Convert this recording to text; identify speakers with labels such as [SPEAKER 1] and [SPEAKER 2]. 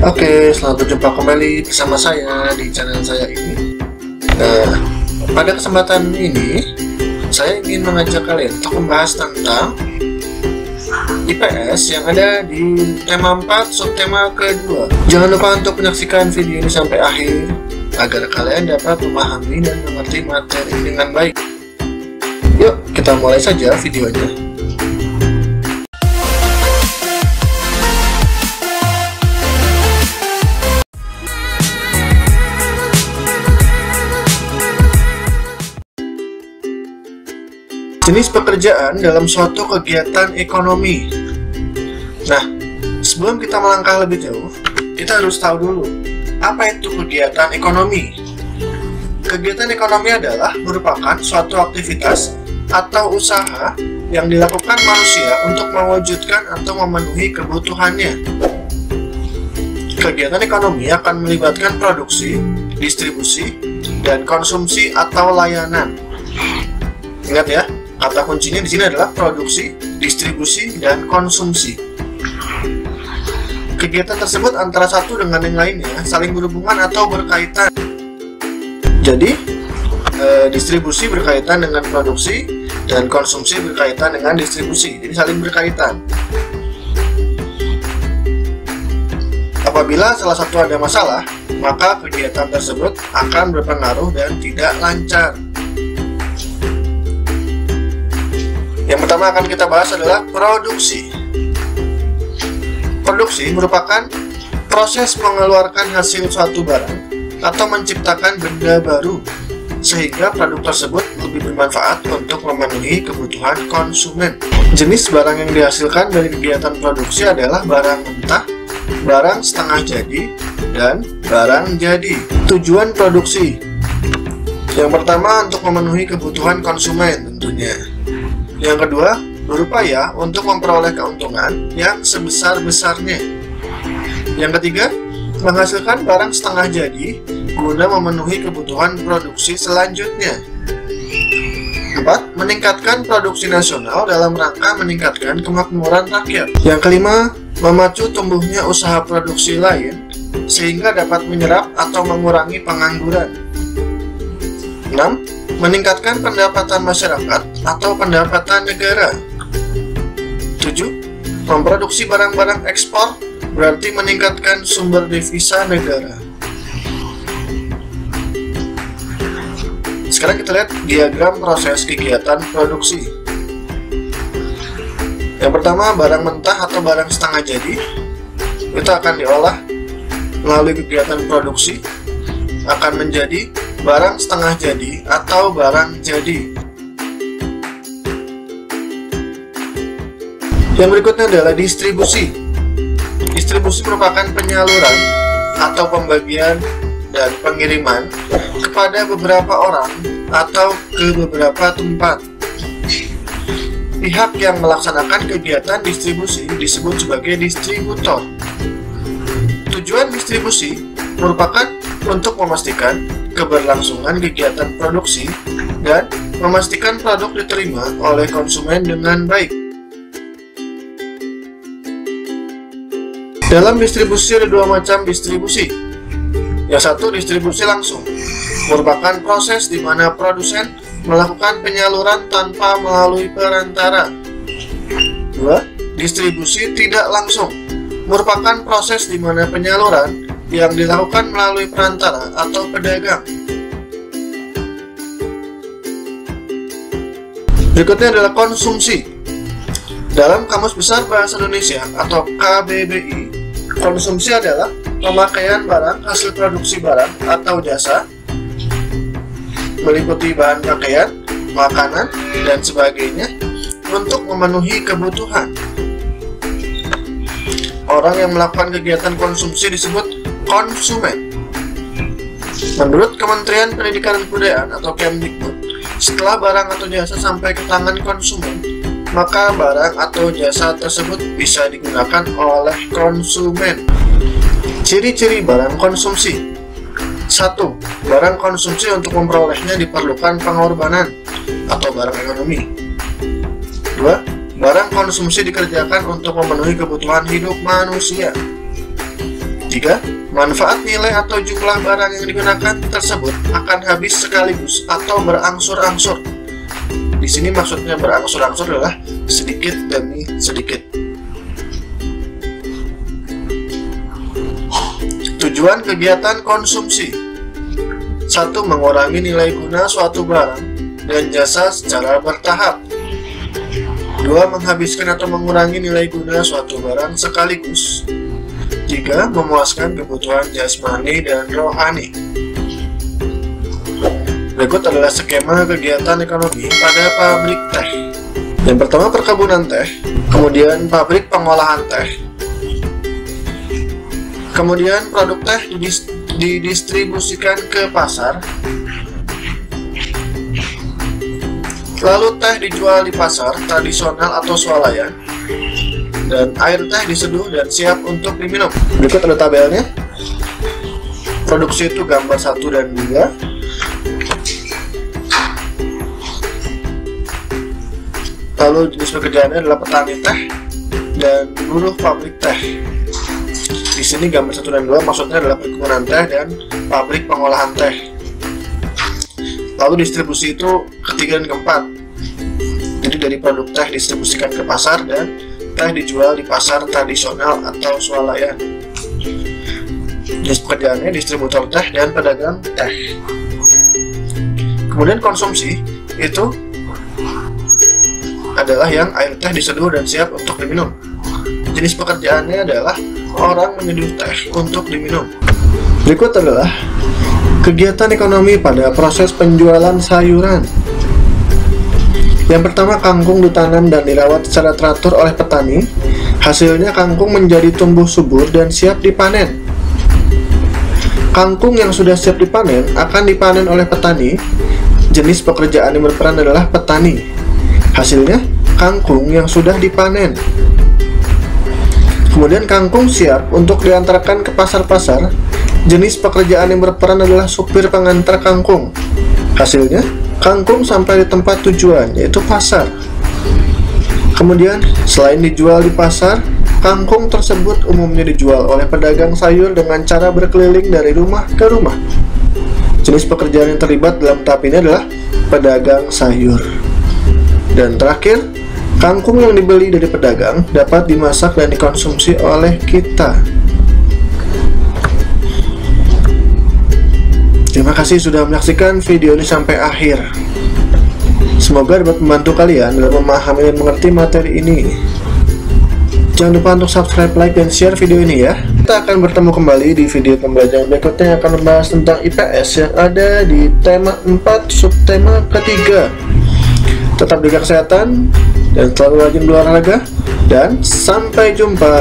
[SPEAKER 1] Oke, selamat berjumpa kembali bersama saya di channel saya ini. Nah, pada kesempatan ini saya ingin mengajak kalian untuk membahas tentang IPS yang ada di tema 4 subtema kedua. Jangan lupa untuk menyaksikan video ini sampai akhir agar kalian dapat memahami dan mengerti materi dengan baik. Yuk, kita mulai saja videonya. Jenis pekerjaan dalam suatu kegiatan ekonomi. Nah, sebelum kita melangkah lebih jauh, kita harus tahu dulu, apa itu kegiatan ekonomi? Kegiatan ekonomi adalah merupakan suatu aktivitas atau usaha yang dilakukan manusia untuk mewujudkan atau memenuhi kebutuhannya. Kegiatan ekonomi akan melibatkan produksi, distribusi, dan konsumsi atau layanan. Ingat ya, kata kuncinya di sini adalah produksi, distribusi, dan konsumsi. Kegiatan tersebut antara satu dengan yang lainnya saling berhubungan atau berkaitan. Jadi, distribusi berkaitan dengan produksi dan konsumsi berkaitan dengan distribusi. Jadi saling berkaitan. Apabila salah satu ada masalah, maka kegiatan tersebut akan berpengaruh dan tidak lancar. Yang pertama akan kita bahas adalah produksi. Produksi merupakan proses mengeluarkan hasil suatu barang atau menciptakan benda baru sehingga produk tersebut lebih bermanfaat untuk memenuhi kebutuhan konsumen. Jenis barang yang dihasilkan dari kegiatan produksi adalah barang mentah, barang setengah jadi, dan barang jadi. Tujuan produksi yang pertama untuk memenuhi kebutuhan konsumen tentunya. Yang kedua, berupaya untuk memperoleh keuntungan yang sebesar-besarnya. Yang ketiga, menghasilkan barang setengah jadi guna memenuhi kebutuhan produksi selanjutnya. 4. Meningkatkan produksi nasional dalam rangka meningkatkan kemakmuran rakyat. Yang kelima, memacu tumbuhnya usaha produksi lain sehingga dapat menyerap atau mengurangi pengangguran. 6. Meningkatkan pendapatan masyarakat atau pendapatan negara. 7. Memproduksi barang-barang ekspor berarti meningkatkan sumber devisa negara. Sekarang kita lihat diagram proses kegiatan produksi. Yang pertama, barang mentah atau barang setengah jadi itu akan diolah melalui kegiatan produksi, akan menjadi barang setengah jadi atau barang jadi. Yang berikutnya adalah distribusi. Distribusi merupakan penyaluran atau pembagian dan pengiriman kepada beberapa orang atau ke beberapa tempat. Pihak yang melaksanakan kegiatan distribusi disebut sebagai distributor. Tujuan distribusi merupakan untuk memastikan keberlangsungan kegiatan produksi dan memastikan produk diterima oleh konsumen dengan baik. Dalam distribusi ada dua macam distribusi. Yang satu, distribusi langsung, merupakan proses di mana produsen melakukan penyaluran tanpa melalui perantara. 2. Distribusi tidak langsung, merupakan proses di mana penyaluran yang dilakukan melalui perantara atau pedagang. Berikutnya adalah konsumsi. Dalam Kamus Besar Bahasa Indonesia atau KBBI, konsumsi adalah pemakaian barang hasil produksi barang atau jasa, meliputi bahan pakaian, makanan, dan sebagainya untuk memenuhi kebutuhan. Orang yang melakukan kegiatan konsumsi disebut konsumen. Menurut Kementerian Pendidikan dan Kebudayaan atau Kemdikbud, setelah barang atau jasa sampai ke tangan konsumen, maka barang atau jasa tersebut bisa digunakan oleh konsumen. Ciri-ciri barang konsumsi. 1. Barang konsumsi untuk memperolehnya diperlukan pengorbanan atau barang ekonomi. 2. Barang konsumsi dikerjakan untuk memenuhi kebutuhan hidup manusia. 3. Manfaat nilai atau jumlah barang yang digunakan tersebut akan habis sekaligus atau berangsur-angsur. Di sini maksudnya berangsur-angsur adalah sedikit demi sedikit. Tujuan kegiatan konsumsi: 1. Mengurangi nilai guna suatu barang dan jasa secara bertahap. 2. Menghabiskan atau mengurangi nilai guna suatu barang sekaligus. 3. Memuaskan kebutuhan jasmani dan rohani. Berikut adalah skema kegiatan ekonomi pada pabrik teh. Yang pertama, perkebunan teh, kemudian pabrik pengolahan teh, kemudian produk teh didistribusikan ke pasar, lalu teh dijual di pasar tradisional atau swalayan, dan air teh diseduh dan siap untuk diminum. Berikut ada tabelnya. Produksi itu gambar 1 dan 2. Lalu jenis pekerjaannya adalah petani teh dan buruh pabrik teh. Di sini gambar 1 dan 2 maksudnya adalah perkebunan teh dan pabrik pengolahan teh. Lalu distribusi itu ketiga dan keempat. Jadi dari produk teh distribusikan ke pasar dan teh dijual di pasar tradisional atau swalayan. Jenis pekerjaannya distributor teh dan pedagang teh. Kemudian konsumsi itu adalah yang air teh diseduh dan siap untuk diminum. Jenis pekerjaannya adalah orang menyeduh teh untuk diminum. Berikut adalah kegiatan ekonomi pada proses penjualan sayuran. Yang pertama, kangkung ditanam dan dirawat secara teratur oleh petani. Hasilnya kangkung menjadi tumbuh subur dan siap dipanen. Kangkung yang sudah siap dipanen akan dipanen oleh petani. Jenis pekerjaan yang berperan adalah petani. Hasilnya kangkung yang sudah dipanen. Kemudian kangkung siap untuk diantarkan ke pasar-pasar. Jenis pekerjaan yang berperan adalah supir pengantar kangkung. Hasilnya kangkung sampai di tempat tujuan, yaitu pasar. Kemudian selain dijual di pasar, kangkung tersebut umumnya dijual oleh pedagang sayur dengan cara berkeliling dari rumah ke rumah. Jenis pekerjaan yang terlibat dalam tahap ini adalah pedagang sayur. Dan terakhir, kangkung yang dibeli dari pedagang dapat dimasak dan dikonsumsi oleh kita. Terima kasih sudah menyaksikan video ini sampai akhir. Semoga dapat membantu kalian dalam memahami dan mengerti materi ini. Jangan lupa untuk subscribe, like, dan share video ini ya. Kita akan bertemu kembali di video pembelajaran berikutnya yang akan membahas tentang IPS yang ada di tema 4 subtema ketiga. Tetap jaga kesehatan dan selalu rajin berolahraga, dan sampai jumpa.